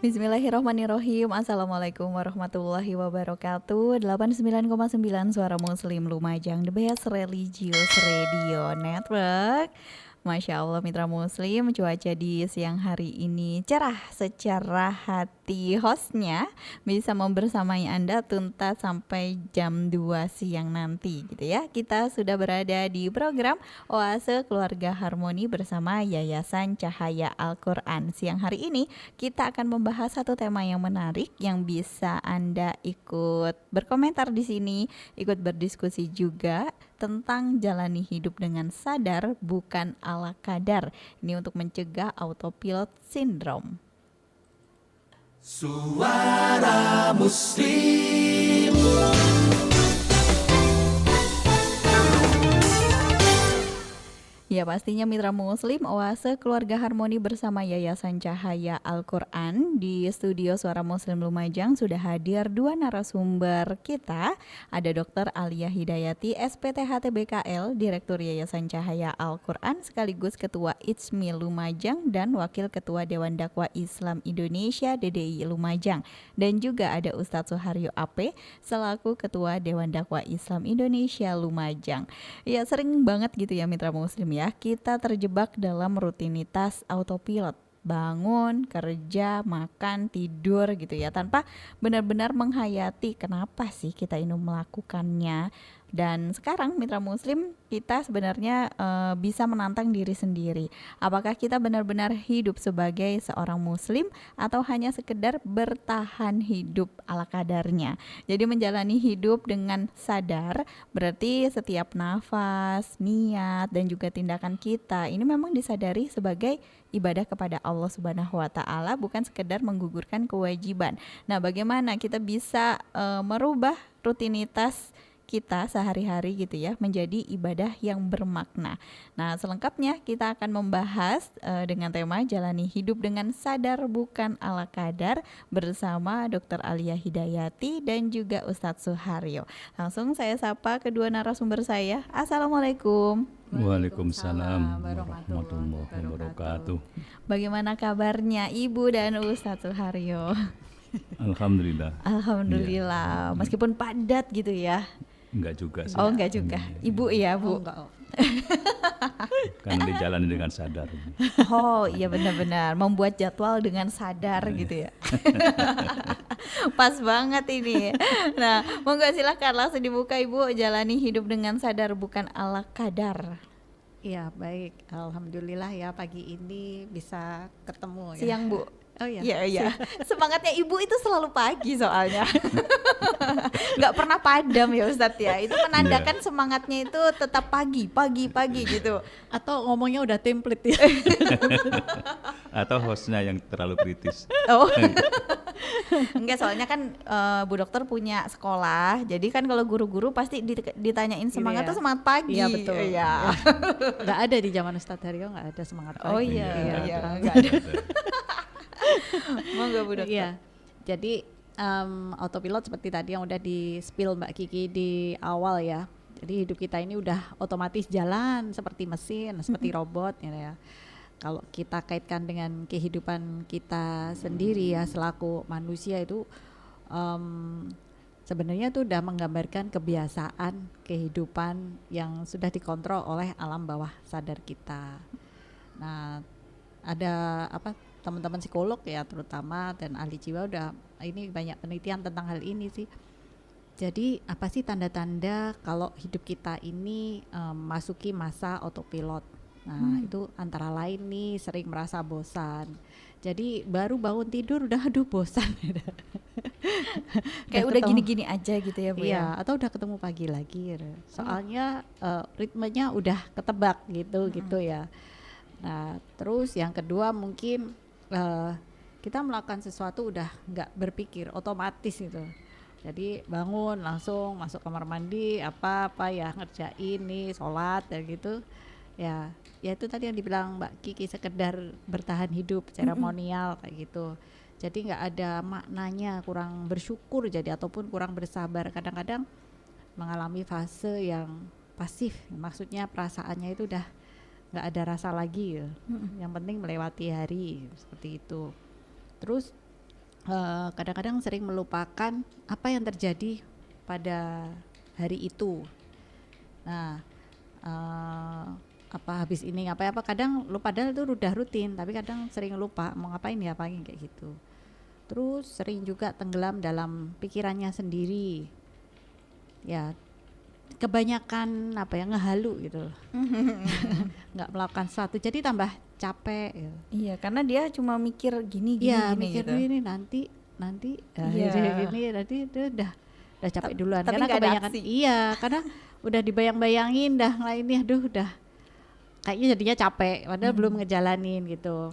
Bismillahirrahmanirrahim. Assalamualaikum warahmatullahi wabarakatuh. 89,9 Suara Muslim Lumajang, The Best Religious Radio Network. Masya Allah mitra muslim, cuaca di siang hari ini cerah secara hati. Hostnya bisa membersamai Anda tuntas sampai jam 2 siang nanti gitu ya. Kita sudah berada di program Oase Keluarga Harmoni bersama Yayasan Cahaya Al-Quran. Siang hari ini kita akan membahas satu tema yang menarik yang bisa Anda ikut berkomentar di sini, ikut berdiskusi juga tentang jalani hidup dengan sadar bukan ala kadar. Ini untuk mencegah autopilot syndrome. Suara Muslim. Ya pastinya mitra muslim, Oase Keluarga Harmoni bersama Yayasan Cahaya Al-Quran. Di studio Suara Muslim Lumajang sudah hadir dua narasumber kita. Ada Dr. Alia Hidayati, SPTHT BKL, Direktur Yayasan Cahaya Al-Quran, sekaligus Ketua IJSMI Lumajang dan Wakil Ketua Dewan Dakwah Islam Indonesia DDI Lumajang. Dan juga ada Ustadz Suharyo AP, selaku Ketua Dewan Dakwah Islam Indonesia Lumajang. Ya sering banget gitu ya mitra muslim ya, kita terjebak dalam rutinitas autopilot, bangun, kerja, makan, tidur gitu ya, tanpa benar-benar menghayati kenapa sih kita ini melakukannya. Dan sekarang mitra muslim, kita sebenarnya bisa menantang diri sendiri. Apakah kita benar-benar hidup sebagai seorang muslim atau hanya sekedar bertahan hidup ala kadarnya. Jadi menjalani hidup dengan sadar berarti setiap nafas, niat dan juga tindakan kita ini memang disadari sebagai ibadah kepada Allah Subhanahu wa taala, bukan sekedar menggugurkan kewajiban. Nah, bagaimana kita bisa merubah rutinitas kita sehari-hari gitu ya menjadi ibadah yang bermakna. Nah, selengkapnya kita akan membahas dengan tema jalani hidup dengan sadar bukan ala kadar bersama Dr. Alia Hidayati dan juga Ustadz Suharyo. Langsung saya sapa kedua narasumber saya. Assalamualaikum. Waalaikumsalam warahmatullahi wabarakatuh. Bagaimana kabarnya Ibu dan Ustadz Suharyo? Alhamdulillah. Alhamdulillah. Meskipun padat gitu ya. Enggak juga sih. Oh enggak juga. Ibu ya Bu? Oh, enggak. Karena dijalani dengan sadar. Oh iya benar-benar membuat jadwal dengan sadar gitu ya. Pas banget ini. Nah, monggo silakan langsung dibuka Ibu, jalani hidup dengan sadar bukan ala kadar. Iya baik, alhamdulillah ya pagi ini bisa ketemu ya. Siang Bu. Oh iya. Iya. Semangatnya Ibu itu selalu pagi soalnya. Nggak pernah padam ya Ustadz ya. Itu menandakan semangatnya itu tetap pagi gitu. Atau ngomongnya udah template ya. Atau hostnya yang terlalu kritis. Oh. Enggak, soalnya kan Bu Dokter punya sekolah. Jadi kan kalau guru-guru pasti ditanyain semangat tuh semangat pagi. Iya betul. Iya. Nggak ada di zaman Ustadz Haryo, nggak ada semangat pagi. Oh iya. Nggak ada. Monggo Bu Dokter. Iya. Jadi autopilot seperti tadi yang udah di spill Mbak Kiki di awal ya. Jadi hidup kita ini udah otomatis jalan seperti mesin, seperti robot gitu ya. Kalau kita kaitkan dengan kehidupan kita sendiri ya selaku manusia itu sebenarnya itu udah menggambarkan kebiasaan kehidupan yang sudah dikontrol oleh alam bawah sadar kita. Nah, ada teman-teman psikolog ya terutama dan ahli jiwa udah ini banyak penelitian tentang hal ini sih. Jadi apa sih tanda-tanda kalau hidup kita ini masuki masa autopilot? Nah itu antara lain nih sering merasa bosan. Jadi baru bangun tidur udah aduh bosan. Kayak udah gini-gini aja gitu ya Bu ya. Iya, atau udah ketemu pagi lagi. Soalnya ritmenya udah ketebak gitu ya. Nah terus yang kedua mungkin kita melakukan sesuatu udah nggak berpikir, otomatis gitu. Jadi bangun langsung masuk kamar mandi apa ya ngerjain nih sholat ya gitu. Ya itu tadi yang dibilang Mbak Kiki, sekedar bertahan hidup seremonial kayak gitu. Jadi nggak ada maknanya, kurang bersyukur jadi ataupun kurang bersabar. Kadang-kadang mengalami fase yang pasif, maksudnya perasaannya itu udah nggak ada rasa lagi ya. Yang penting melewati hari seperti itu. Terus kadang-kadang sering melupakan apa yang terjadi pada hari itu. Nah, apa habis ini apa kadang lupa, padahal itu udah rutin, tapi kadang sering lupa mau ngapain ya pagi kayak gitu. Terus sering juga tenggelam dalam pikirannya sendiri. Ya, kebanyakan ngehalu gitu loh. Nggak melakukan sesuatu, jadi tambah capek ya. Iya, karena dia cuma mikir gini Iya, gini mikir gitu. ini nanti Iya. gini nanti itu udah capek duluan tapi karena nggak ada kebanyakan aksi. iya, karena udah dibayang-bayangin dah ini aduh udah kayaknya jadinya capek padahal belum ngejalanin gitu.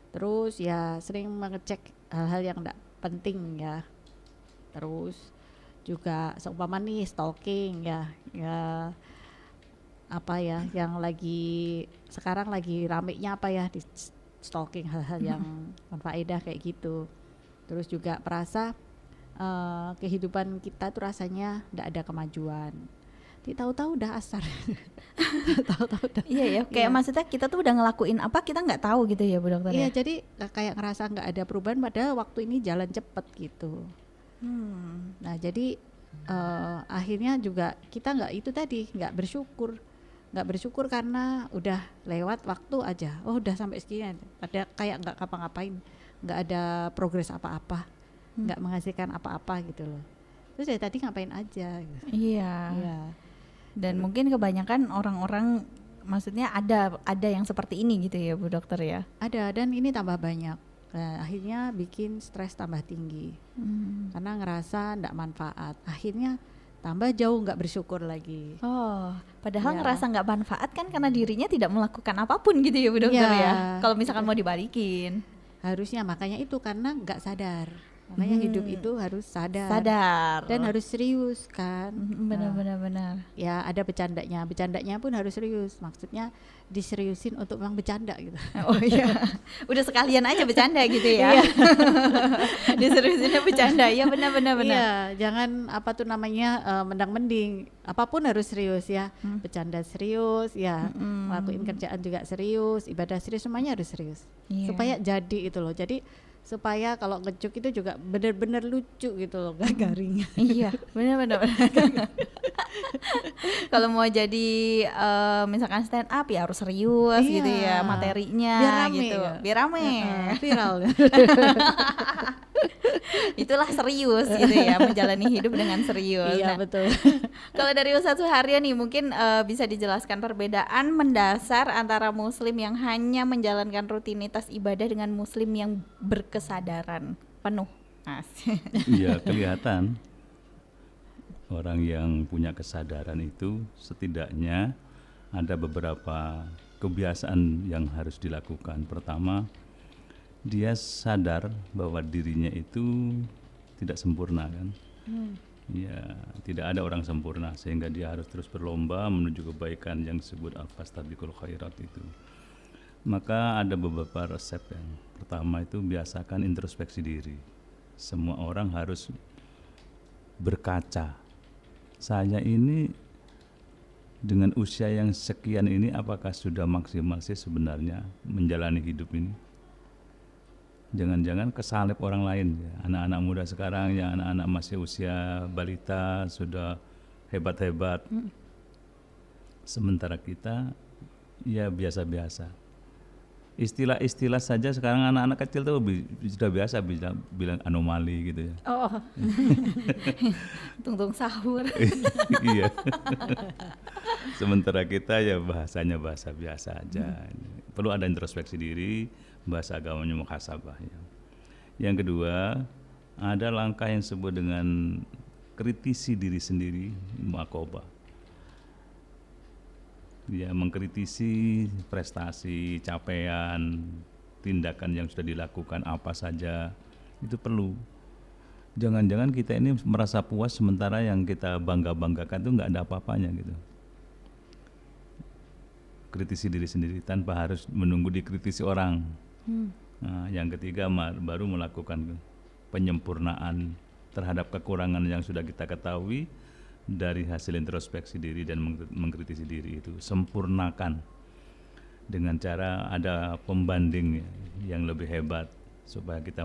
Terus ya sering mengecek hal-hal yang enggak penting ya. Terus juga seumpama nih stalking ya apa ya yang sekarang lagi ramenya apa ya, di stalking hal-hal yang berfaedah kayak gitu. Terus juga merasa kehidupan kita tuh rasanya enggak ada kemajuan. Tahu-tahu udah asar. Tahu-tahu udah. Iya ya, kayak maksudnya kita tuh udah ngelakuin apa kita nggak tahu gitu ya Bu Dokter Iya, ya. jadi kayak ngerasa nggak ada perubahan padahal waktu ini jalan cepet gitu. Nah jadi akhirnya juga kita nggak bersyukur karena udah lewat waktu aja. Oh udah sampai segini, ada kayak nggak ngapa-ngapain, nggak ada progres apa-apa, nggak menghasilkan apa-apa gitu loh. Terus dari tadi ngapain aja? Gitu. Iya. Iya. Dan mungkin kebanyakan orang-orang, maksudnya ada yang seperti ini gitu ya Bu Dokter ya. Ada, dan ini tambah banyak. Nah, akhirnya bikin stres tambah tinggi karena ngerasa nggak manfaat. Akhirnya tambah jauh nggak bersyukur lagi. Oh, padahal Ya. ngerasa nggak manfaat kan karena dirinya tidak melakukan apapun gitu ya Bu Dokter Ya, ya. Kalau misalkan mau dibalikin. Harusnya, makanya itu karena nggak sadar. Makanya hidup itu harus sadar dan harus serius kan. Benar. Ya ada bercandanya pun harus serius. Maksudnya diseriusin untuk memang bercanda gitu. Oh iya, udah sekalian aja bercanda gitu ya. Diseriusinnya bercanda, ya benar. Iya, jangan mendang-mending. Apapun harus serius ya. Bercanda serius ya, ngelakuin kerjaan juga serius, ibadah serius, semuanya harus serius. Iya. Supaya jadi itu loh. Jadi supaya kalau ngejuk itu juga benar-benar lucu gitu loh, gak garing. Iya, benar. Kalau mau jadi misalkan stand up ya harus serius gitu ya materinya, biar rame gitu. ya. Biar rame. Viral. Itulah serius gitu ya, menjalani hidup dengan serius. Iya Nah, betul. kalau dari Ustadz Suharyo nih mungkin bisa dijelaskan perbedaan mendasar antara muslim yang hanya menjalankan rutinitas ibadah dengan muslim yang berkesadaran penuh. Iya, kelihatan orang yang punya kesadaran itu setidaknya ada beberapa kebiasaan yang harus dilakukan. Pertama, dia sadar bahwa dirinya itu tidak sempurna kan. Ya, tidak ada orang sempurna sehingga dia harus terus berlomba menuju kebaikan yang disebut al-fastabiqul khairat itu. Maka ada beberapa resep yang pertama itu biasakan introspeksi diri. Semua orang harus berkaca. Saya ini dengan usia yang sekian ini apakah sudah maksimal sih sebenarnya menjalani hidup ini? Jangan-jangan kesalip orang lain ya. Anak-anak muda sekarang yang anak-anak masih usia balita sudah hebat-hebat. Sementara kita ya biasa-biasa. Istilah-istilah saja sekarang anak-anak kecil tuh sudah biasa bilang anomali gitu ya. Oh, tungtung sahur. Iya. Sementara kita ya bahasanya bahasa biasa aja. Perlu ada introspeksi diri, bahasa agamanya muhasabah ya. Yang kedua, ada langkah yang disebut dengan kritisi diri sendiri, muaqabah. Ya, mengkritisi prestasi, capaian, tindakan yang sudah dilakukan apa saja, itu perlu. Jangan-jangan kita ini merasa puas sementara yang kita bangga-banggakan itu nggak ada apa-apanya gitu. Kritisi diri sendiri tanpa harus menunggu dikritisi orang. Nah, yang ketiga baru melakukan penyempurnaan terhadap kekurangan yang sudah kita ketahui dari hasil introspeksi diri dan mengkritisi diri itu. Sempurnakan dengan cara ada pembanding yang lebih hebat. supaya kita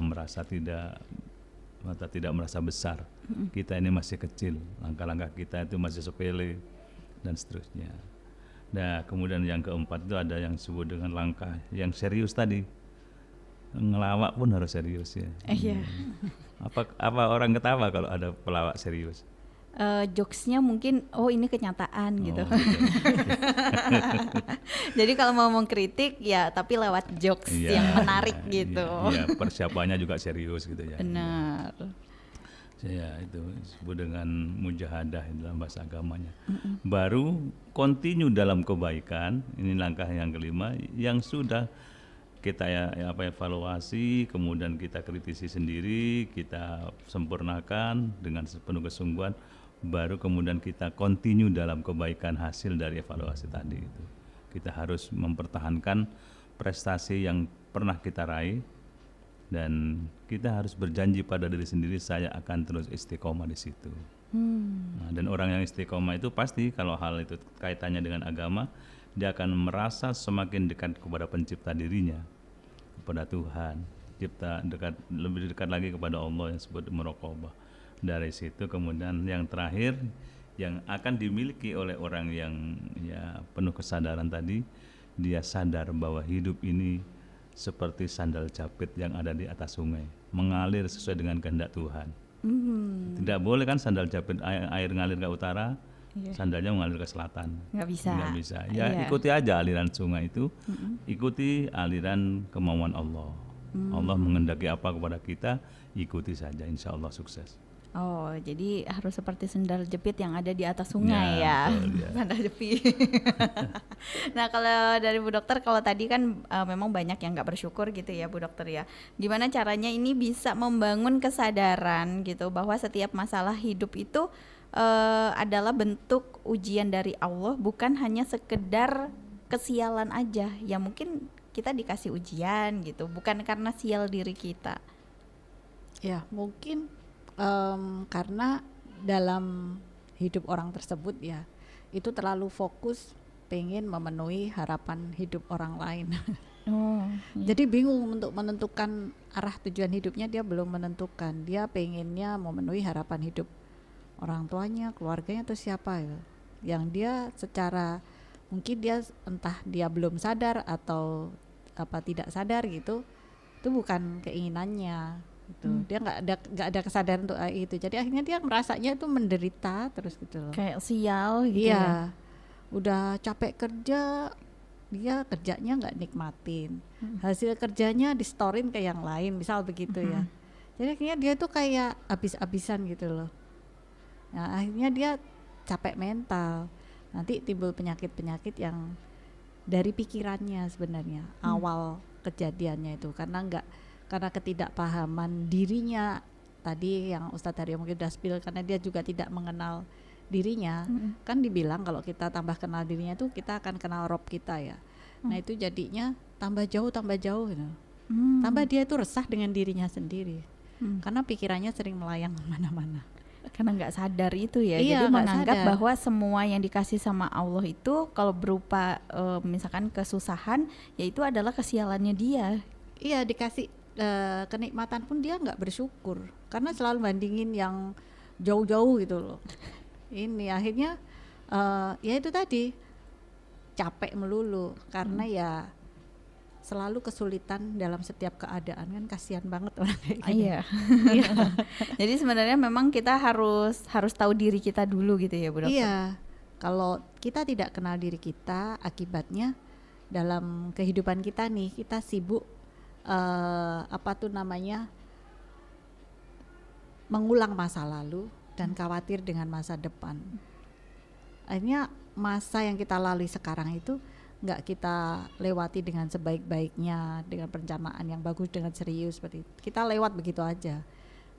tidak merasa besar. Kita ini masih kecil, langkah-langkah kita itu masih sepele dan seterusnya. Nah, kemudian yang keempat itu ada yang disebut dengan langkah yang serius tadi. Ngelawak pun harus serius ya. Iya. Apa orang ketawa kalau ada pelawak serius? Jokesnya mungkin ini kenyataan gitu. Oh, gitu. Jadi kalau mau mengkritik ya tapi lewat jokes Iya, yang menarik gitu. Iya, persiapannya juga serius gitu ya. Benar. Ya, itu disebut dengan mujahadah dalam bahasa agamanya. Baru continue dalam kebaikan, ini langkah yang kelima yang sudah kita evaluasi, kemudian kita kritisi sendiri, kita sempurnakan dengan sepenuh kesungguhan, baru kemudian kita continue dalam kebaikan hasil dari evaluasi tadi itu. Kita harus mempertahankan prestasi yang pernah kita raih dan kita harus berjanji pada diri sendiri, saya akan terus istiqomah di situ. Nah, dan orang yang istiqomah itu pasti kalau hal itu kaitannya dengan agama, dia akan merasa semakin dekat kepada pencipta dirinya, kepada Tuhan, lebih dekat lagi kepada Allah yang disebut muraqabah. Dari situ kemudian yang terakhir yang akan dimiliki oleh orang yang penuh kesadaran tadi, dia sadar bahwa hidup ini seperti sandal jepit yang ada di atas sungai, mengalir sesuai dengan kehendak Tuhan. Tidak boleh kan sandal jepit air ngalir ke utara, sandalnya mengalir ke selatan. Nggak bisa. Ya, ikuti aja aliran sungai itu, ikuti aliran kemauan Allah. Allah menghendaki apa kepada kita, ikuti saja, insya Allah sukses. Oh, jadi harus seperti sandal jepit yang ada di atas sungai ya. Betul, ya. Sandal jepit. Nah, kalau dari Bu Dokter, kalau tadi kan memang banyak yang nggak bersyukur gitu ya Bu Dokter ya. Gimana caranya ini bisa membangun kesadaran gitu bahwa setiap masalah hidup itu adalah bentuk ujian dari Allah, bukan hanya sekedar kesialan aja. Ya mungkin kita dikasih ujian gitu, bukan karena sial diri kita. Ya, mungkin karena dalam hidup orang tersebut ya itu terlalu fokus pengen memenuhi harapan hidup orang lain. Jadi bingung untuk menentukan arah tujuan hidupnya, dia belum menentukan. Dia pengennya memenuhi harapan hidup orang tuanya, keluarganya atau siapa ya, yang dia secara mungkin dia entah dia belum sadar atau tidak sadar gitu, itu bukan keinginannya. Dia nggak ada kesadaran untuk itu, jadi akhirnya dia merasanya itu menderita terus gitu loh, kayak sial gitu. Iya, udah capek kerja, dia kerjanya nggak nikmatin, hasil kerjanya distorin ke yang lain, misal begitu ya. Jadi akhirnya dia tuh kayak habis-habisan gitu loh. Nah, akhirnya dia capek mental, nanti timbul penyakit-penyakit yang dari pikirannya sebenarnya awal kejadiannya itu, karena ketidakpahaman dirinya tadi yang Ustadz Haryo mungkin udah spill, karena dia juga tidak mengenal dirinya. Kan dibilang kalau kita tambah kenal dirinya itu kita akan kenal Rob kita ya. Nah itu jadinya tambah jauh gitu. Tambah dia itu resah dengan dirinya sendiri, karena pikirannya sering melayang kemana-mana. Karena nggak sadar itu ya. Iya, jadi menganggap sadar bahwa semua yang dikasih sama Allah itu kalau berupa misalkan kesusahan, ya itu adalah kesialannya dia. Iya, dikasih kenikmatan pun dia nggak bersyukur karena selalu bandingin yang jauh-jauh gitu loh. Ini akhirnya ya itu tadi capek melulu karena ya selalu kesulitan dalam setiap keadaan, kan kasihan banget orang kayak gitu. Iya. Jadi sebenarnya memang kita harus tahu diri kita dulu gitu ya Bu Dokter. Iya, kalau kita tidak kenal diri kita, akibatnya dalam kehidupan kita nih kita sibuk mengulang masa lalu dan khawatir dengan masa depan. Akhirnya masa yang kita lalui sekarang itu nggak kita lewati dengan sebaik-baiknya, dengan perencanaan yang bagus, dengan serius seperti itu. Kita lewat begitu aja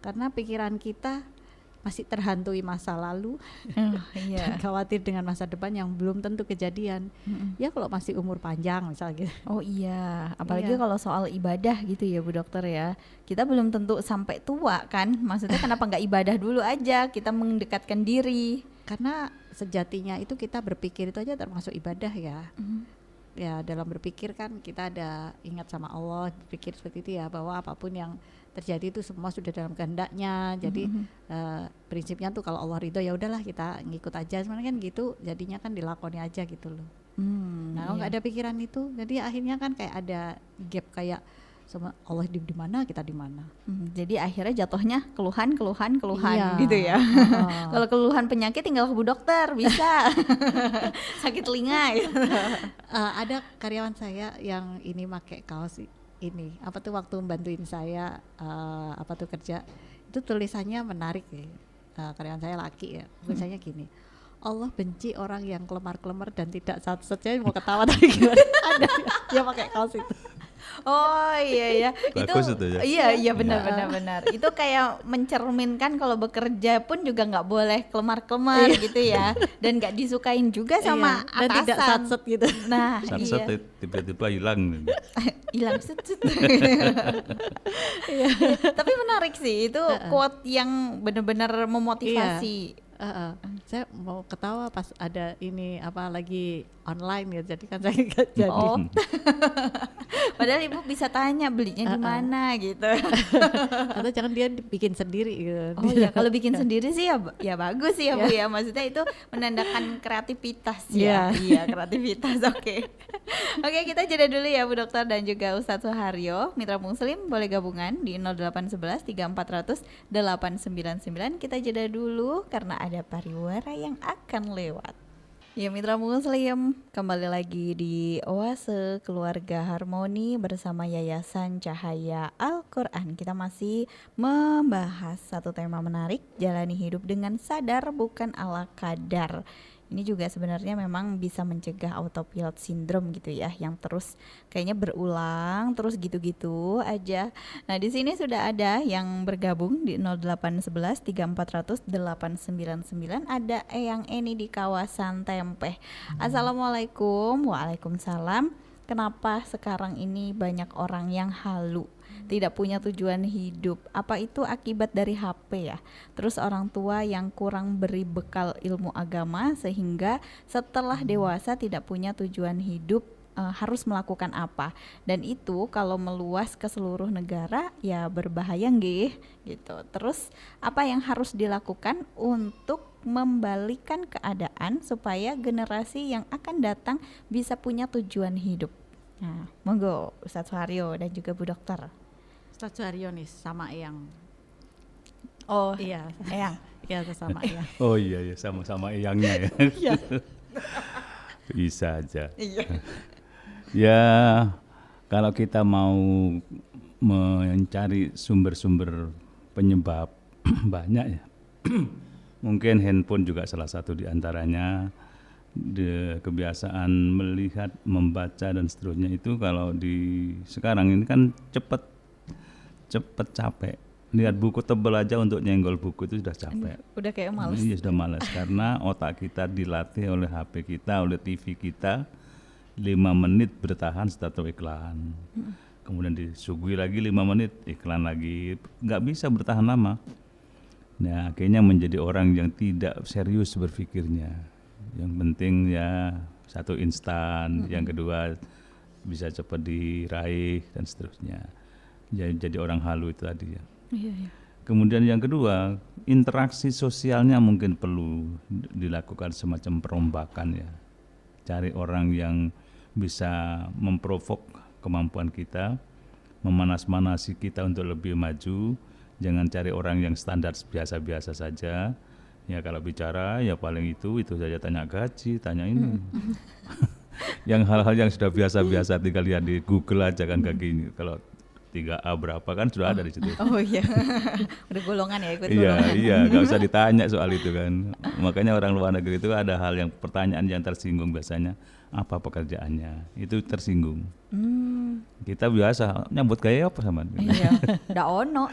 karena pikiran kita masih terhantui masa lalu dan khawatir dengan masa depan yang belum tentu kejadian. Ya kalau masih umur panjang misalnya gitu. Oh iya, apalagi kalau soal ibadah gitu ya Bu Dokter ya. Kita belum tentu sampai tua kan. Maksudnya kenapa nggak ibadah dulu aja, kita mendekatkan diri. Karena sejatinya itu kita berpikir itu aja termasuk ibadah ya. ya dalam berpikir kan kita ada ingat sama Allah, berpikir seperti itu ya, bahwa apapun yang terjadi itu semua sudah dalam kehendaknya. Jadi prinsipnya tuh kalau Allah ridho ya udahlah kita ngikut aja, sebenarnya kan gitu, jadinya kan dilakoni aja gitu loh. Nah kalau nggak ada pikiran itu, jadi akhirnya kan kayak ada gap, kayak sama Allah di mana, kita di mana. Jadi akhirnya jatuhnya keluhan Iya. gitu ya. Kalau keluhan penyakit tinggal ke Bu Dokter bisa. Sakit telinga gitu. Ada karyawan saya yang ini pakai kaos ini, apa tuh waktu bantuin saya apa tuh kerja, itu tulisannya menarik ya. Karyawan saya laki ya, tulisannya gini: Allah benci orang yang kelemar-kelemar dan tidak satu. Saya mau ketawa tapi gimana? Ada dia pakai kaos itu. Oh iya ya. Bagus itu ya. Iya benar. Itu kayak mencerminkan kalau bekerja pun juga nggak boleh kelemar-kelemar gitu ya. Dan nggak disukain juga sama dan atasan. tidak satset gitu. Nah, Satset iya. tiba-tiba hilang. Hilang set. Tapi menarik sih itu quote yang benar-benar memotivasi. Saya mau ketawa pas ada ini apa lagi online ya, jadi kan saya nggak jadi. Oh. Padahal ibu bisa tanya belinya di mana gitu. Atau jangan dia bikin sendiri gitu. Oh ya, kalau bikin sendiri sih ya bagus sih ya Bu ya. Maksudnya itu menandakan kreativitas ya. Iya, kreativitas. Oke. Oke, kita jeda dulu ya Bu Dokter dan juga Ustadz Suharyo. Mitra Muslim boleh gabungan di 0811 3400 899. Kita jeda dulu karena ada pariwara yang akan lewat. Ya Mitra Muslim, kembali lagi di Oase Keluarga Harmoni bersama Yayasan Cahaya Al-Quran. Kita masih membahas satu tema menarik, jalani hidup dengan sadar bukan ala kadar. Ini juga sebenarnya memang bisa mencegah autopilot syndrome gitu ya, yang terus kayaknya berulang terus gitu-gitu aja. Nah di sini sudah ada yang bergabung di 0811 3400 899. Ada Eyang Eni di kawasan Tempeh. Assalamualaikum. Waalaikumsalam. Kenapa sekarang ini banyak orang yang halu, tidak punya tujuan hidup? Apa itu akibat dari HP ya? Terus orang tua yang kurang beri bekal ilmu agama sehingga setelah dewasa tidak punya tujuan hidup, harus melakukan apa? Dan itu kalau meluas ke seluruh negara ya berbahaya nggih gitu. Terus apa yang harus dilakukan untuk membalikan keadaan supaya generasi yang akan datang bisa punya tujuan hidup? Nah, monggo Ustadz Suharyo dan juga Bu Dokter. Ustadz Suharyo nih sama Eyang. Oh Iya, Eyang. iya sama Eyang. Oh iya ya, sama-sama eyangnya ya. Iya. Bisa aja. Iya. Ya, kalau kita mau mencari sumber-sumber penyebab banyak ya. Mungkin handphone juga salah satu di antaranya. Kebiasaan melihat, membaca dan seterusnya itu kalau di sekarang ini kan cepet capek. Lihat buku tebal aja untuk nyenggol buku itu sudah capek. Udah kayak males. Iya sudah malas karena otak kita dilatih oleh HP kita, oleh TV kita 5 menit bertahan satu iklan. Kemudian disuguhi lagi 5 menit iklan lagi, nggak bisa bertahan lama. Nah akhirnya menjadi orang yang tidak serius berpikirnya. Yang penting ya satu instan, yang kedua bisa cepat diraih dan seterusnya. Jadi orang halu itu tadi ya. Iya. Kemudian yang kedua, interaksi sosialnya mungkin perlu dilakukan semacam perombakan ya. Cari orang yang bisa memprovok kemampuan kita, memanas-manasi kita untuk lebih maju. Jangan cari orang yang standar biasa-biasa saja. Ya kalau bicara ya paling itu saja, tanya gaji, tanya ini. Yang hal-hal yang sudah biasa-biasa tinggal lihat di Google aja kan kayak gini. Kalau 3A berapa kan sudah ada di situ. Oh iya. Udah golongan ya, ikut Iya, golongan. iya, nggak usah ditanya soal itu kan. Makanya orang luar negeri itu ada hal yang pertanyaan yang tersinggung biasanya, apa pekerjaannya? Itu tersinggung. Kita biasa nyambut gaya apa sama? Iya. Nggak ono.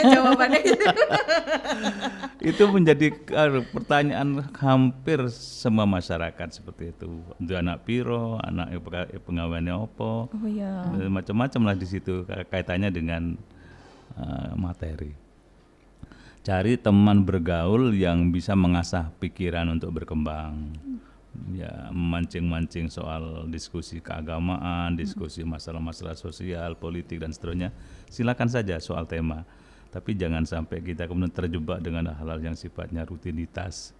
Jawabannya gitu. Itu menjadi pertanyaan hampir semua masyarakat seperti itu. Untuk anak piro, anak penggaweane opo, Oh iya. macam-macam lah di situ kaitannya dengan materi. Cari teman bergaul yang bisa mengasah pikiran untuk berkembang. ya memancing-mancing soal diskusi keagamaan, diskusi masalah-masalah sosial, politik dan seterusnya, silakan saja soal tema. Tapi jangan sampai kita kemudian terjebak dengan hal-hal yang sifatnya rutinitas.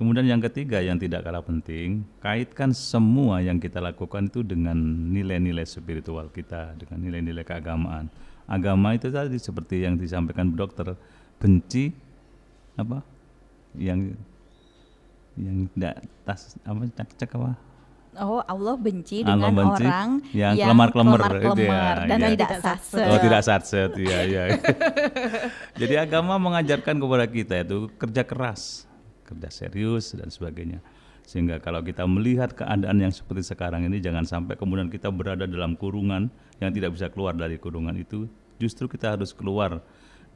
Kemudian yang ketiga yang tidak kalah penting, kaitkan semua yang kita lakukan itu dengan nilai-nilai spiritual kita, dengan nilai-nilai keagamaan. Agama itu tadi seperti yang disampaikan Bu Dokter, benci apa? Yang tidak Oh, Allah benci Allah dengan benci orang yang yang kelemar-kelemar itu ya, kelemar dan ya. tidak satset. Oh, tidak satset, ya, ya. Jadi agama mengajarkan kepada kita itu kerja keras, kerja serius dan sebagainya. Sehingga kalau kita melihat keadaan yang seperti sekarang ini, jangan sampai kemudian kita berada dalam kurungan yang tidak bisa keluar dari kurungan itu. Justru kita harus keluar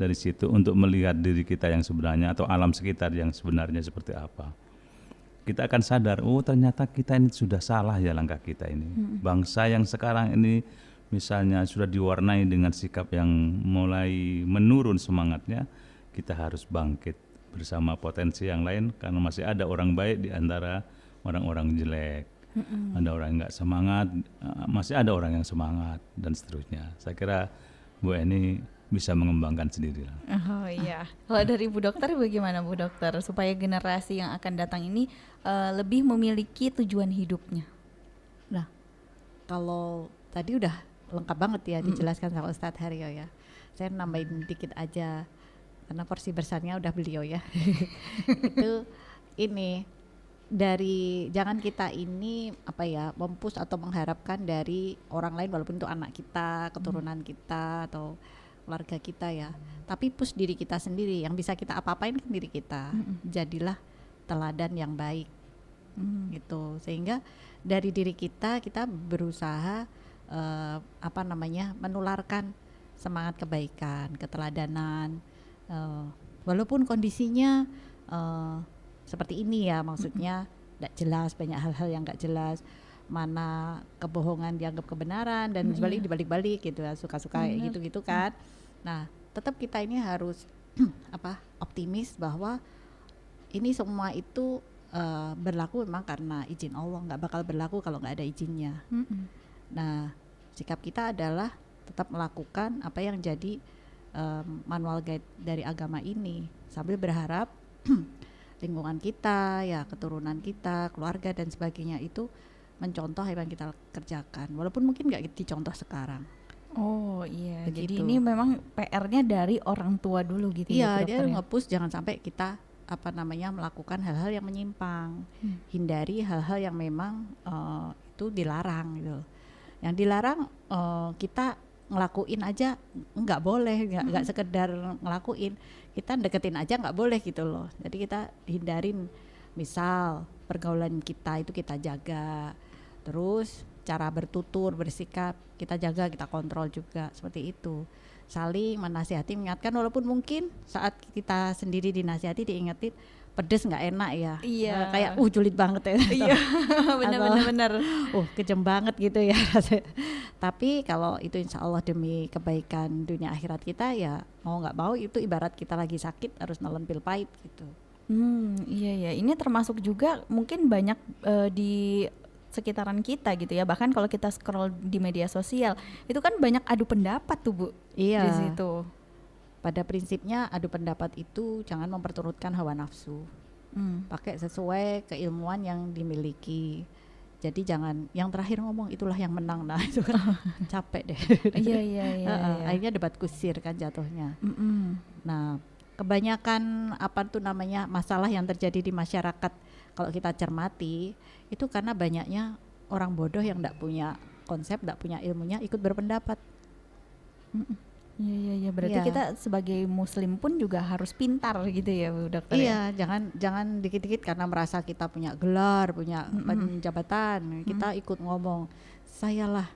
dari situ untuk melihat diri kita yang sebenarnya atau alam sekitar yang sebenarnya seperti apa. Kita akan sadar, oh ternyata kita ini sudah salah ya langkah kita ini. Bangsa yang sekarang ini misalnya sudah diwarnai dengan sikap yang mulai menurun semangatnya, kita harus bangkit bersama potensi yang lain karena masih ada orang baik di antara orang-orang jelek. Ada orang yang nggak semangat, masih ada orang yang semangat dan seterusnya. Saya kira Bu Eni bisa mengembangkan sendiri lah. Oh iya. Kalau dari Bu Dokter bagaimana Bu Dokter supaya generasi yang akan datang ini lebih memiliki tujuan hidupnya? Nah, kalau tadi udah lengkap banget ya dijelaskan sama Ustadz Haryo ya. Saya nambahin dikit aja karena porsi besarnya udah beliau ya. Itu ini dari jangan kita ini apa ya mempush atau mengharapkan dari orang lain walaupun itu anak kita, keturunan kita atau keluarga kita ya. Tapi push diri kita sendiri, yang bisa kita apa-apain kan diri kita. Jadilah teladan yang baik. Gitu. Sehingga dari diri kita berusaha menularkan semangat kebaikan, keteladanan. Walaupun kondisinya seperti ini ya, maksudnya tidak jelas, banyak hal-hal yang nggak jelas, mana kebohongan dianggap kebenaran dan dibalik-balik gitu ya, suka-suka gitu-gitu kan. Nah, tetap kita ini harus optimis bahwa ini semua itu berlaku memang karena izin Allah, nggak bakal berlaku kalau nggak ada izinnya. Nah, sikap kita adalah tetap melakukan apa yang jadi manual guide dari agama ini sambil berharap lingkungan kita, ya keturunan kita, keluarga dan sebagainya itu mencontoh apa yang kita kerjakan, walaupun mungkin nggak dicontoh sekarang. Oh iya, Begitu. jadi ini memang PR-nya dari orang tua dulu gitu ya, Iya, dia Dokter ya? nge-push jangan sampai kita melakukan hal-hal yang menyimpang, hindari hal-hal yang memang itu dilarang gitu. Yang dilarang kita ngelakuin aja nggak boleh, nggak sekedar ngelakuin, kita deketin aja nggak boleh gitu loh. Jadi kita hindarin, misal pergaulan kita itu kita jaga, terus cara bertutur, bersikap kita jaga, kita kontrol juga seperti itu. Saling menasihati, mengingatkan, walaupun mungkin saat kita sendiri dinasihati diingetin pedes nggak enak ya. Iya. Kayak julid banget ya. Iya, benar. Kejem banget gitu ya. Tapi kalau itu insya Allah demi kebaikan dunia akhirat kita, ya mau nggak mau itu ibarat kita lagi sakit harus nelen pil pahit gitu. Iya. Ini termasuk juga mungkin banyak di sekitaran kita gitu ya. Bahkan kalau kita scroll di media sosial, itu kan banyak adu pendapat tuh Bu. Iya. Di situ. Pada prinsipnya adu pendapat itu jangan memperturutkan hawa nafsu. Pakai sesuai keilmuan yang dimiliki. Jadi jangan yang terakhir ngomong itulah yang menang. Nah itu kan capek deh. Iya. Akhirnya debat kusir kan jatuhnya. Nah, kebanyakan masalah yang terjadi di masyarakat kalau kita cermati itu karena banyaknya orang bodoh yang tidak punya konsep, tidak punya ilmunya ikut berpendapat. Iya. Berarti kita sebagai Muslim pun juga harus pintar gitu ya Bu Dokter. Iya, jangan dikit-dikit karena merasa kita punya gelar, punya jabatan, kita ikut ngomong sayalah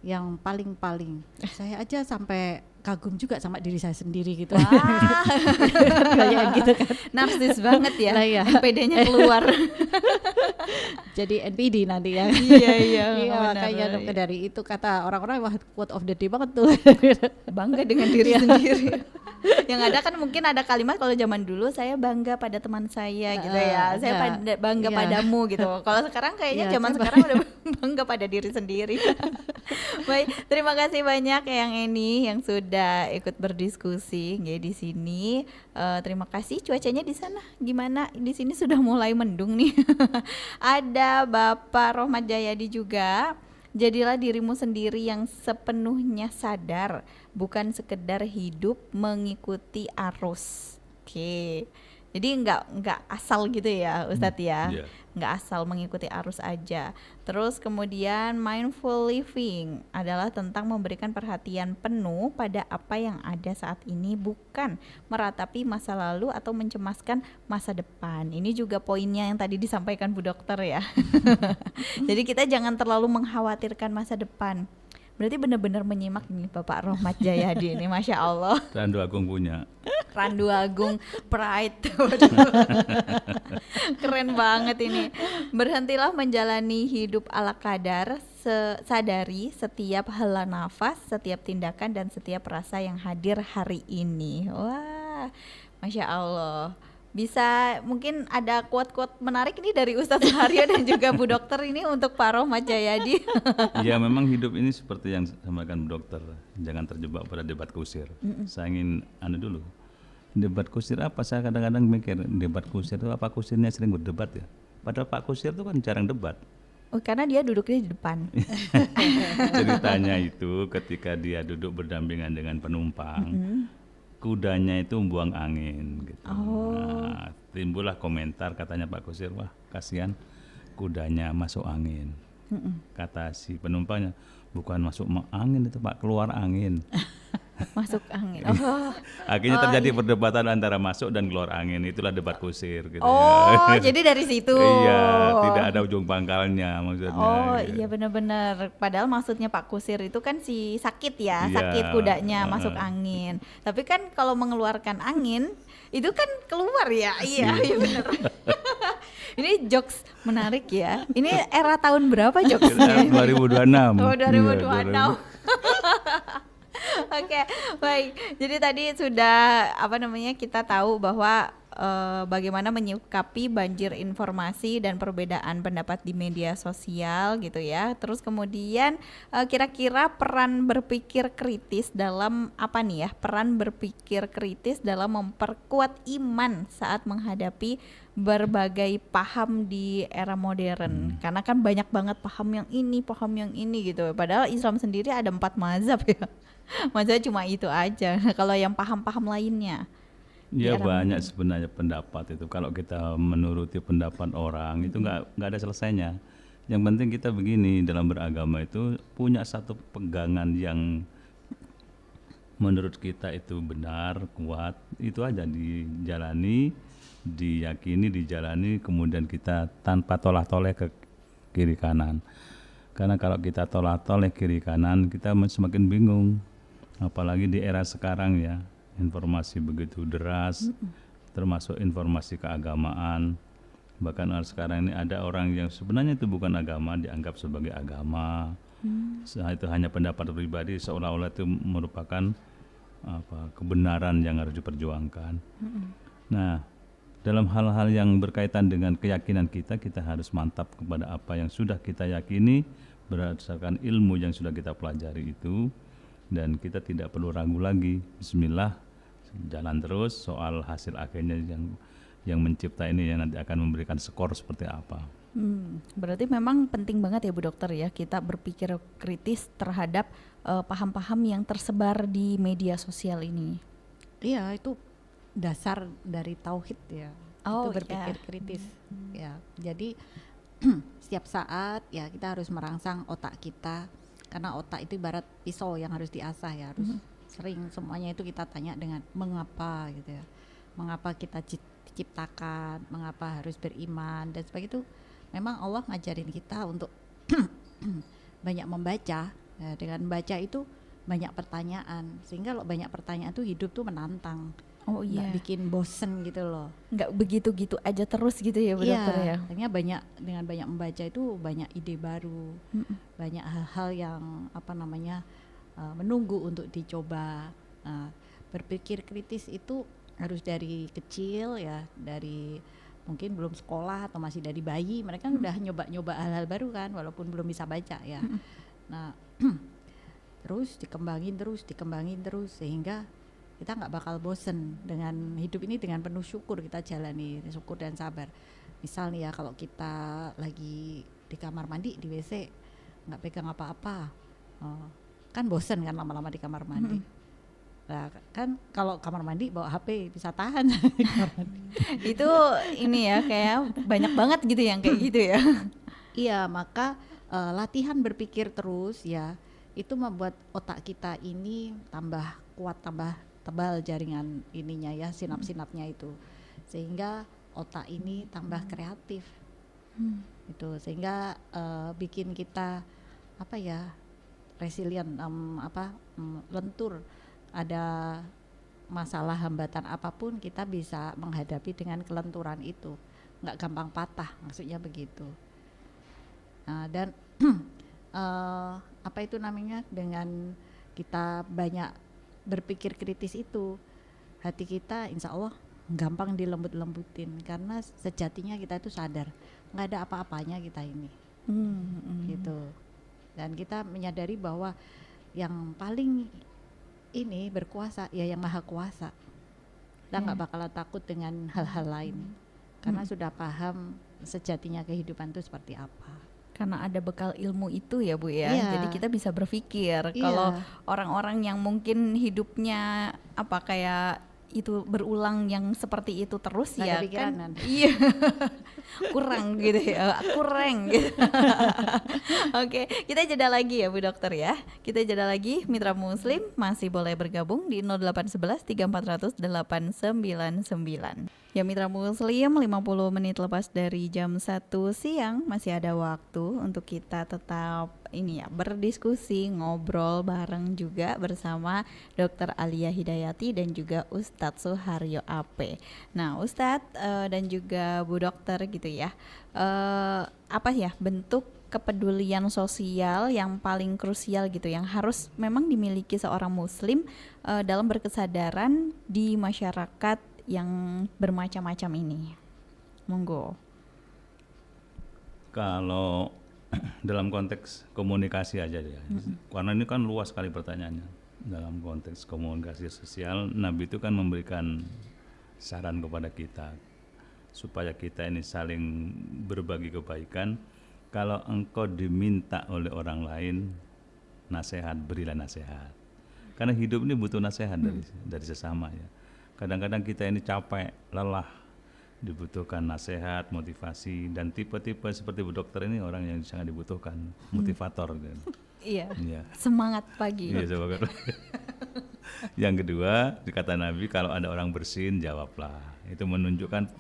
yang paling. Saya aja sampai kagum juga sama diri saya sendiri gitu. Wah, Kayak gitu kan. narsis banget ya. Lah ya. NPD-nya keluar. Jadi NPD nanti ya. Iya, iya, Iya, benar, makanya iya. dari itu kata orang-orang, wah quote of the day banget tuh. Bangga dengan diri Iya. sendiri. Yang ada kan mungkin ada kalimat kalau zaman dulu saya bangga pada teman saya gitu ya. Saya bangga Iya. padamu gitu. Kalau sekarang kayaknya Iya, zaman coba. sekarang udah bangga pada diri sendiri. Baik, terima kasih banyak yang Eni yang sudah ikut berdiskusi ya di sini. Terima kasih. Cuacanya di sana gimana? Di sini sudah mulai mendung nih. Ada Bapak Rohmat Jayadi juga. Jadilah dirimu sendiri yang sepenuhnya sadar, bukan sekedar hidup mengikuti arus. Oke. Jadi nggak asal gitu ya Ustadz ya. Iya. Nggak asal mengikuti arus aja. Terus kemudian mindful living adalah tentang memberikan perhatian penuh pada apa yang ada saat ini, bukan meratapi masa lalu atau mencemaskan masa depan. Ini juga poinnya yang tadi disampaikan Bu Dokter ya. Jadi kita jangan terlalu mengkhawatirkan masa depan. Berarti benar-benar menyimak nih Bapak Rohmat Jayadi ini, Masya Allah. Randu Agung punya. Randu Agung Pride. Keren banget ini. Berhentilah menjalani hidup ala kadar, sadari setiap hela nafas, setiap tindakan dan setiap rasa yang hadir hari ini. Wah, Masya Allah. Bisa mungkin ada quote-quote menarik nih dari Ustadz Suharyo dan juga Bu Dokter ini untuk Pak Rohmat Jayadi. Ya memang hidup ini seperti yang disampaikan Bu Dokter, jangan terjebak pada debat kusir. Saya ingin dulu. Debat kusir apa? Saya kadang-kadang mikir debat kusir itu apa, kusirnya sering berdebat ya. Padahal Pak Kusir itu kan jarang debat. Oh, karena dia duduknya di depan. Ceritanya itu ketika dia duduk berdampingan dengan penumpang, kudanya itu buang angin gitu. Nah, timbullah komentar katanya Pak Kusir, wah kasihan kudanya masuk angin. Kata si penumpangnya, bukan masuk angin itu Pak, keluar angin. Masuk angin. Oh. Akhirnya terjadi perdebatan antara masuk dan keluar angin, itulah debat kusir gitu Oh, ya. jadi dari situ. Iya, tidak ada ujung pangkalnya maksudnya. Oh gitu. iya benar-benar. Padahal maksudnya Pak Kusir itu kan si sakit ya, Iya, sakit kudanya masuk angin. Tapi kan kalau mengeluarkan angin itu kan keluar ya. Iya, iya benar. Ini jokes menarik ya. Ini era tahun berapa jokesnya? Sekitar 2026. Oh, 2026. Iya, Oke, baik. Jadi tadi sudah kita tahu bahwa bagaimana menyikapi banjir informasi dan perbedaan pendapat di media sosial gitu ya. Terus kemudian kira-kira peran berpikir kritis dalam peran berpikir kritis dalam memperkuat iman saat menghadapi berbagai paham di era modern. Karena kan banyak banget paham yang ini gitu. Padahal Islam sendiri ada 4 mazhab ya. Mazhab cuma itu aja. Kalau yang paham-paham lainnya. Ya banyak sebenarnya pendapat itu. Kalau kita menuruti pendapat orang itu nggak ada selesainya. Yang penting kita begini, dalam beragama itu punya satu pegangan yang menurut kita itu benar, kuat. Itu aja dijalani, diyakini, dijalani, kemudian kita tanpa tolak-toleh ke kiri kanan. Karena kalau kita tolak-toleh kiri kanan, kita semakin bingung. Apalagi di era sekarang ya, informasi begitu deras, termasuk informasi keagamaan. Bahkan sekarang ini ada orang yang sebenarnya itu bukan agama, dianggap sebagai agama. Itu hanya pendapat pribadi, seolah-olah itu merupakan kebenaran yang harus diperjuangkan. Nah, dalam hal-hal yang berkaitan dengan keyakinan kita harus mantap kepada apa yang sudah kita yakini berdasarkan ilmu yang sudah kita pelajari itu. Dan kita tidak perlu ragu lagi. Bismillah, jalan terus. Soal hasil akhirnya yang mencipta ini yang nanti akan memberikan skor seperti apa. Berarti memang penting banget ya Bu Dokter ya, kita berpikir kritis terhadap paham-paham yang tersebar di media sosial ini. Iya, itu dasar dari tauhid ya. Oh, itu berpikir kritis. Ya, jadi setiap saat ya kita harus merangsang otak kita. Karena otak itu ibarat pisau yang harus diasah ya, harus sering semuanya itu kita tanya dengan mengapa gitu ya. Mengapa kita diciptakan, mengapa harus beriman dan sebagainya itu memang Allah ngajarin kita untuk banyak membaca. Dengan baca itu banyak pertanyaan, sehingga kalau banyak pertanyaan tuh hidup tuh menantang, Oh iya, nggak bikin bosen gitu loh. nggak begitu-gitu aja terus gitu ya Bu Dokter ya. Artinya dengan banyak membaca itu banyak ide baru, banyak hal-hal yang menunggu untuk dicoba. Berpikir kritis itu harus dari kecil ya, dari mungkin belum sekolah atau masih dari bayi, mereka udah nyoba-nyoba hal-hal baru kan, walaupun belum bisa baca ya. Nah, terus dikembangin terus sehingga kita nggak bakal bosen dengan hidup ini, dengan penuh syukur kita jalani, syukur dan sabar. Misal nih ya, kalau kita lagi di kamar mandi, di WC nggak pegang apa-apa, kan bosen kan lama-lama di kamar mandi. Nah kan kalau kamar mandi bawa HP bisa tahan. Itu ini ya kayak banyak banget gitu yang kayak gitu ya. Iya, maka latihan berpikir terus ya, itu membuat otak kita ini tambah kuat, tambah tebal jaringan ininya ya, sinap-sinapnya itu, sehingga otak ini tambah kreatif. Itu sehingga bikin kita resilient, lentur. Ada masalah hambatan apapun kita bisa menghadapi dengan kelenturan itu, nggak gampang patah, maksudnya begitu. Nah, dan dengan kita banyak berpikir kritis itu, hati kita insya Allah gampang dilembut-lembutin, karena sejatinya kita itu sadar nggak ada apa-apanya kita ini, gitu. Dan kita menyadari bahwa yang paling ini berkuasa ya yang maha kuasa. Kita nggak bakalan takut dengan hal-hal lain, karena sudah paham sejatinya kehidupan itu seperti apa. Karena ada bekal ilmu itu ya Bu ya. Iya. Jadi kita bisa berpikir. Iya. Kalau orang-orang yang mungkin hidupnya kayak itu berulang yang seperti itu terus Nggak ya ada pikiran kan. kan? Iya. Kurang gitu ya. Kurang gitu. Oke, kita jeda lagi ya Bu Dokter ya. Kita jeda lagi, Mitra Muslim masih boleh bergabung di 0811 3400 899. Ya Mitra Muslim, 50 menit lepas dari jam 1 siang masih ada waktu untuk kita tetap berdiskusi, ngobrol bareng juga bersama Dr. Alia Hidayati dan juga Ustadz Suharyo AP. Nah Ustadz dan juga Bu Dokter gitu ya, bentuk kepedulian sosial yang paling krusial gitu yang harus memang dimiliki seorang muslim dalam berkesadaran di masyarakat yang bermacam-macam ini. Monggo. Kalau dalam konteks komunikasi aja ya, karena ini kan luas sekali pertanyaannya. Dalam konteks komunikasi sosial, Nabi itu kan memberikan saran kepada kita supaya kita ini saling berbagi kebaikan. Kalau engkau diminta oleh orang lain nasihat, berilah nasihat. Karena hidup ini butuh nasihat dari sesama ya. Kadang-kadang kita ini capek, lelah, dibutuhkan nasihat, motivasi, dan tipe-tipe seperti Bu Dokter ini orang yang sangat dibutuhkan, motivator. Iya. Iya. Semangat pagi. Iya, semangat. Yang kedua, dikata Nabi, kalau ada orang bersin, jawablah. Itu menunjukkan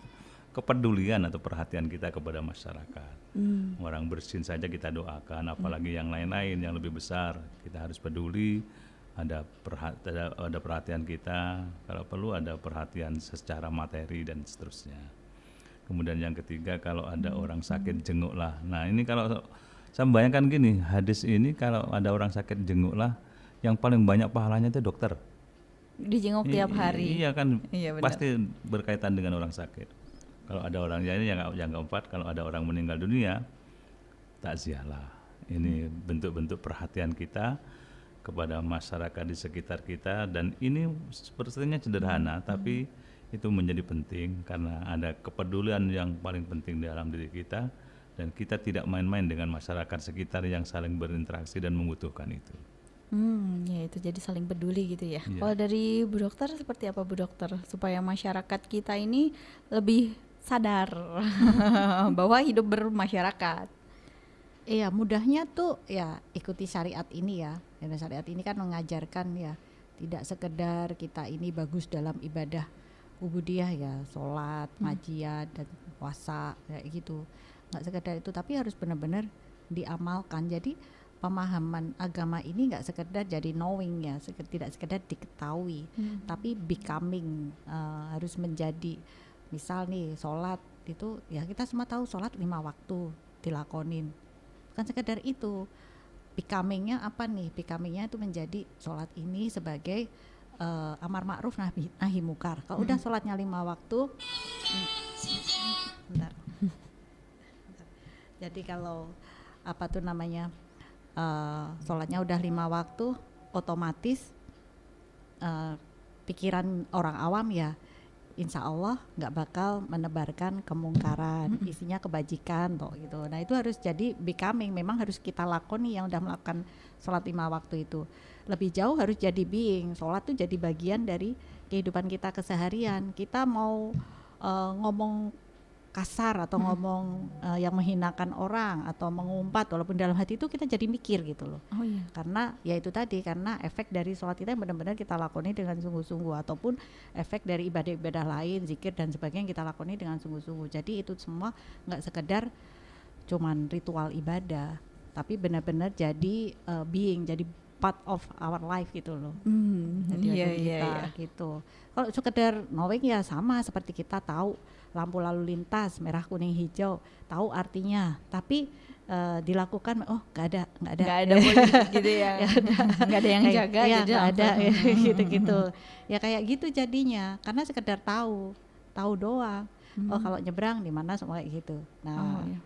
kepedulian atau perhatian kita kepada masyarakat. Orang bersin saja kita doakan, apalagi yang lain-lain yang lebih besar. Kita harus peduli. Ada perhatian kita, kalau perlu ada perhatian secara materi dan seterusnya. Kemudian yang ketiga, kalau ada orang sakit, jenguklah. Nah ini kalau saya membayangkan gini, hadis ini kalau ada orang sakit, jenguklah, yang paling banyak pahalanya itu dokter. Dijenguk tiap hari. Iya kan, Iya, benar. pasti berkaitan dengan orang sakit. Kalau ada orang ini yang keempat, kalau ada orang meninggal dunia, takziahlah. Ini bentuk-bentuk perhatian kita kepada masyarakat di sekitar kita, dan ini sepertinya sederhana tapi itu menjadi penting karena ada kepedulian yang paling penting di dalam diri kita, dan kita tidak main-main dengan masyarakat sekitar yang saling berinteraksi dan membutuhkan itu. Ya itu jadi saling peduli gitu ya. Iya. Kalau dari Bu Dokter seperti apa Bu Dokter supaya masyarakat kita ini lebih sadar bahwa hidup bermasyarakat? Iya, mudahnya tuh ya ikuti syariat ini ya. Dan syariat ini kan mengajarkan ya, tidak sekedar kita ini bagus dalam ibadah ubudiyah ya, sholat, majian dan puasa kayak gitu. Nggak sekedar itu, tapi harus benar-benar diamalkan. Jadi pemahaman agama ini nggak sekedar jadi knowing ya, tidak sekedar diketahui, tapi becoming, harus menjadi. Misal nih sholat itu ya kita semua tahu sholat 5 waktu dilakonin, bukan sekedar itu. Becomingnya apa nih? Becomingnya itu menjadi sholat ini sebagai amar ma'ruf nahi mungkar. Kalau udah sholatnya 5 waktu, bentar. Jadi kalau apa tuh namanya, sholatnya udah 5 waktu, otomatis pikiran orang awam ya insya Allah nggak bakal menebarkan kemungkaran, isinya kebajikan toh gitu. Nah itu harus jadi becoming, memang harus kita lakoni yang udah melakukan sholat 5 waktu itu. Lebih jauh harus jadi being, sholat tuh jadi bagian dari kehidupan kita keseharian. Kita mau ngomong kasar atau ngomong yang menghinakan orang atau mengumpat, walaupun dalam hati itu kita jadi mikir gitu loh. Oh iya. Karena ya itu tadi, karena efek dari sholat kita yang benar-benar kita lakoni dengan sungguh-sungguh, ataupun efek dari ibadah-ibadah lain, zikir dan sebagainya yang kita lakoni dengan sungguh-sungguh. Jadi itu semua nggak sekedar cuman ritual ibadah, tapi benar-benar jadi being, jadi part of our life gitu loh. Jadi Iya, ada iya, kita iya. gitu. Kalau sekedar knowing ya sama seperti kita tahu lampu lalu lintas merah kuning hijau, tahu artinya, tapi dilakukan nggak ada polisi gitu ya. Nggak ada yang jaga ya, jadi nggak ada langsung. ya, gitu ya kayak gitu jadinya, karena sekedar tahu doang. Oh kalau nyebrang di mana semua kayak gitu. Nah Oh, iya.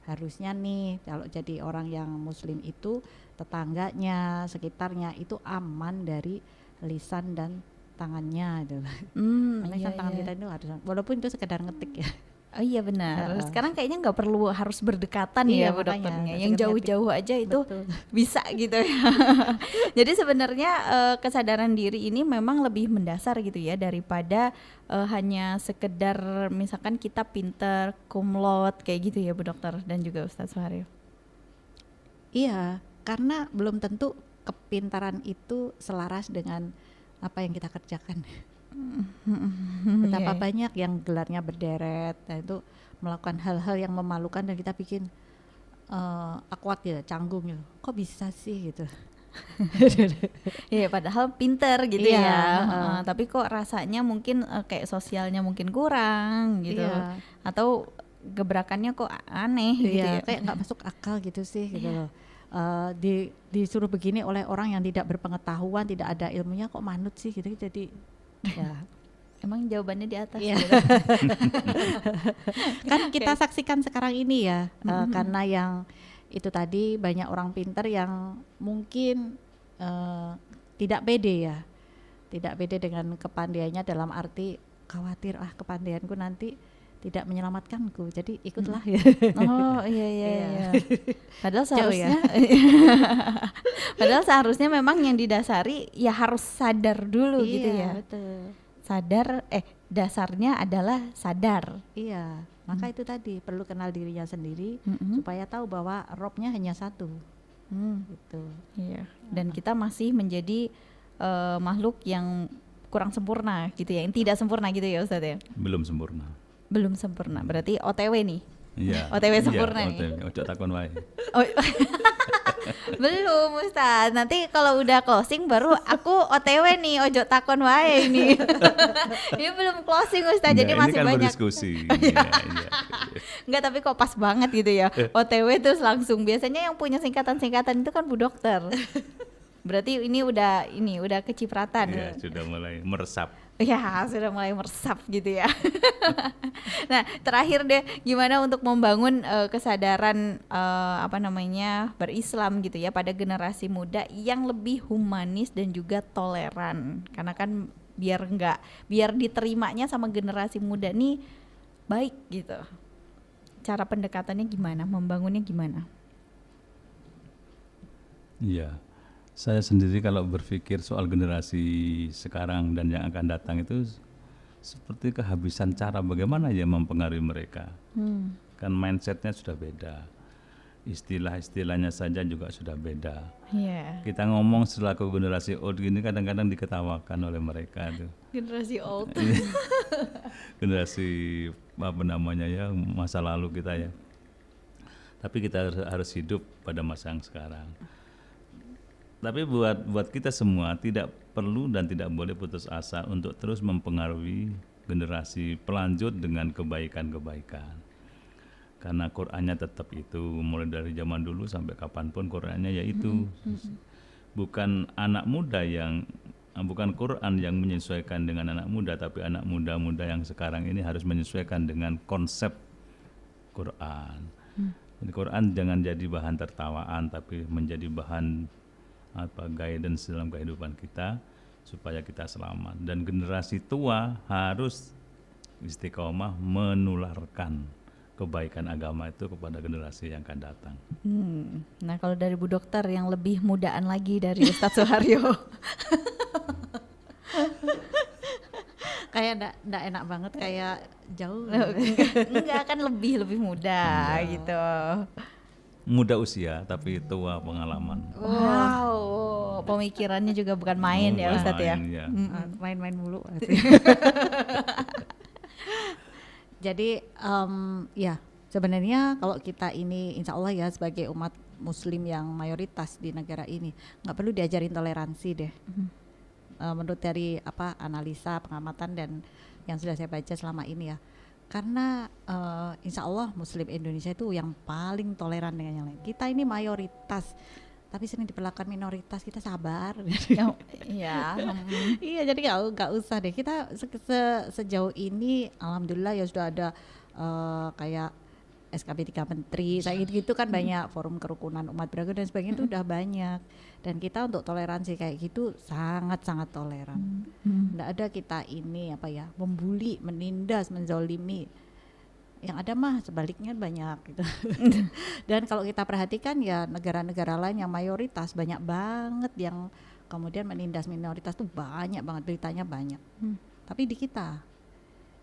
harusnya nih kalau jadi orang yang muslim itu tetangganya, sekitarnya itu aman dari lisan dan tangannya gitu. Karena Iya, tangan iya. kita itu harus, walaupun itu sekedar ngetik ya. Oh iya benar. Heeh. Sekarang kayaknya nggak perlu harus berdekatan Iya, ya Bu makanya, dokternya. nggak Yang sekedar jauh-jauh aja itu Betul. bisa gitu ya. Jadi sebenarnya kesadaran diri ini memang lebih mendasar gitu ya daripada hanya sekedar misalkan kita pinter, cum laude kayak gitu ya Bu dokter dan juga Ustadz Suharif. Iya, karena belum tentu kepintaran itu selaras dengan apa yang kita kerjakan. Betapa Iya. banyak yang gelarnya berderet, nah itu melakukan hal-hal yang memalukan dan kita bikin awkward ya, canggung gitu. Kok bisa sih gitu. Iya padahal pinter gitu Iya, ya. heeh. Tapi kok rasanya mungkin kayak sosialnya mungkin kurang gitu. Iya. Atau gebrakannya kok aneh gitu Iya, ya. kayak nggak masuk akal gitu sih gitu loh. Disuruh begini oleh orang yang tidak berpengetahuan, tidak ada ilmunya, kok manut sih gitu. Jadi ya Emang jawabannya di atas Iya. gitu. kan kita saksikan sekarang ini ya, karena yang itu tadi banyak orang pintar yang mungkin tidak pede ya, tidak pede dengan kepandaiannya, dalam arti khawatir kepandaianku nanti tidak menyelamatkanku, jadi ikutlah ya. Oh iya iya Iya. iya. Padahal Jauh ya. seharusnya padahal seharusnya memang yang didasari ya harus sadar dulu gitu Iya, ya. betul. Sadar dasarnya adalah sadar. Iya, maka itu tadi perlu kenal dirinya sendiri supaya tahu bahwa robnya hanya satu gitu. Iya. Dan kita masih menjadi makhluk yang kurang sempurna gitu ya, yang tidak sempurna gitu ya Ustadz ya. Belum sempurna. Belum sempurna. Berarti OTW nih. Iya. OTW sempurna nih. OTW. Ojo takon wae. Oh, belum Ustaz. Nanti kalau udah closing baru aku OTW nih, ojo takon wae ini. Ini belum closing Ustaz, jadi Enggak, masih ini kan banyak. berdiskusi. Iya, iya. Enggak, tapi kok pas banget gitu ya. OTW terus langsung. Biasanya yang punya singkatan-singkatan itu kan Bu Dokter. Berarti ini udah kecipratan. Iya, sudah mulai meresap. Ya sudah mulai meresap gitu ya. Nah terakhir deh, gimana untuk membangun kesadaran berislam gitu ya pada generasi muda yang lebih humanis dan juga toleran, karena kan biar diterimanya sama generasi muda nih baik gitu. Cara pendekatannya gimana, membangunnya gimana? Iya. Saya sendiri kalau berpikir soal generasi sekarang dan yang akan datang itu seperti kehabisan cara bagaimana ya mempengaruhi mereka. Kan mindsetnya sudah beda, istilah-istilahnya saja juga sudah beda. Iya. Kita ngomong selaku generasi old gini kadang-kadang diketawakan oleh mereka tuh. Generasi old. Generasi masa lalu kita ya. Tapi kita harus hidup pada masa yang sekarang. Tapi buat kita semua tidak perlu dan tidak boleh putus asa untuk terus mempengaruhi generasi pelanjut dengan kebaikan-kebaikan. Karena Qur'annya tetap itu, mulai dari zaman dulu sampai kapanpun Qur'annya yaitu. Bukan anak muda bukan Quran yang menyesuaikan dengan anak muda, tapi anak muda-muda yang sekarang ini harus menyesuaikan dengan konsep Quran. Jadi Quran jangan jadi bahan tertawaan, tapi menjadi bahan guidance dalam kehidupan kita supaya kita selamat. Dan generasi tua harus istiqomah menularkan kebaikan agama itu kepada generasi yang akan datang. Nah kalau dari Bu Dokter yang lebih mudaan lagi dari Ustadz Suharyo. Kayak enggak enak banget, kayak jauh. Enggak kan lebih muda gitu. Muda usia tapi tua pengalaman. Wow, pemikirannya juga bukan main ya Ustadz ya. Main-main mulu. Jadi ya sebenarnya kalau kita ini insya Allah ya sebagai umat muslim yang mayoritas di negara ini nggak perlu diajarin toleransi deh. Menurut dari analisa pengamatan dan yang sudah saya baca selama ini ya, karena insya Allah muslim Indonesia itu yang paling toleran dengan yang lain. Kita ini mayoritas tapi sering diperlakukan minoritas, kita sabar. Iya. Iya, jadi nggak usah deh. Kita sejauh ini alhamdulillah ya sudah ada kayak SKP 3 menteri, saya gitu kan banyak forum kerukunan umat beragama dan sebagainya itu udah banyak. Dan kita untuk toleransi kayak gitu sangat-sangat toleran. Nggak ada kita ini membuli, menindas, menzolimi. Yang ada mah sebaliknya banyak gitu. Dan kalau kita perhatikan ya negara-negara lain yang mayoritas banyak banget yang kemudian menindas minoritas tuh banyak banget, beritanya banyak. Tapi di kita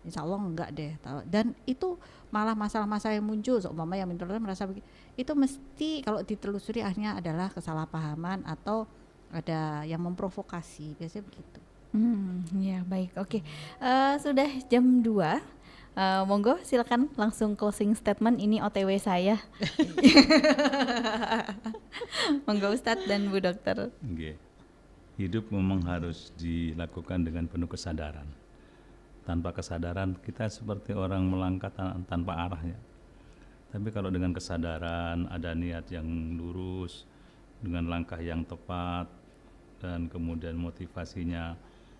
insya Allah enggak deh. Dan itu malah masalah-masalah yang muncul seumpama yang minoritas merasa begitu, itu mesti kalau ditelusuri akhirnya adalah kesalahpahaman atau ada yang memprovokasi, biasanya begitu. Ya baik, oke. Sudah jam 2. Monggo silakan langsung closing statement, ini OTW saya. Monggo Ustadz dan Bu Dokter. Hidup memang harus dilakukan dengan penuh kesadaran. Tanpa kesadaran kita seperti orang melangkah tanpa arahnya. Tapi kalau dengan kesadaran, ada niat yang lurus, dengan langkah yang tepat, dan kemudian motivasinya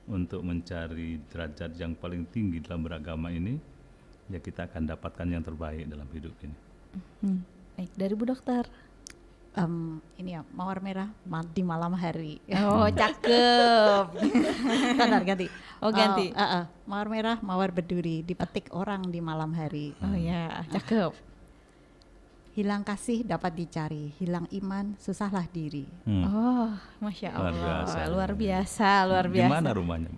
untuk mencari derajat yang paling tinggi dalam beragama ini, ya kita akan dapatkan yang terbaik dalam hidup ini. Baik, dari Bu Dokter. Ini ya, mawar merah di malam hari. Oh, cakep. Benar, ganti. Oh, ganti. Mawar merah, mawar berduri, dipetik orang di malam hari. Oh ya, cakep. Hilang kasih dapat dicari, hilang iman susahlah diri. Oh, Masya Allah, luar biasa. Gimana rumahnya?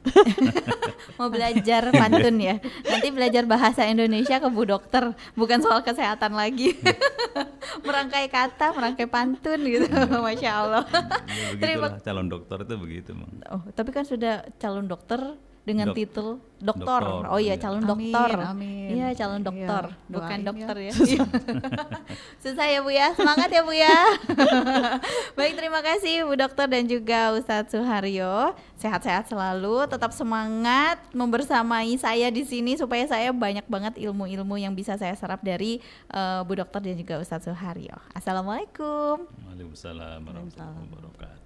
Mau belajar pantun ya? Nanti belajar bahasa Indonesia ke Bu Dokter, bukan soal kesehatan lagi. Merangkai kata, merangkai pantun gitu. Masya Allah. Begitulah calon dokter itu begitu, Mang. Oh, tapi kan sudah calon dokter dengan titel doktor. Oh iya, calon Amin, doktor. amin. Iya, calon dokter, Iya, bukan doain dokter ya. Susah ya Bu ya, semangat ya Bu ya. Baik, terima kasih Bu Dokter dan juga Ustadz Suharyo. Sehat-sehat selalu, tetap semangat membersamai saya di sini supaya saya banyak banget ilmu-ilmu yang bisa saya serap dari Bu Dokter dan juga Ustadz Suharyo. Assalamualaikum. Waalaikumsalam warahmatullahi wabarakatuh.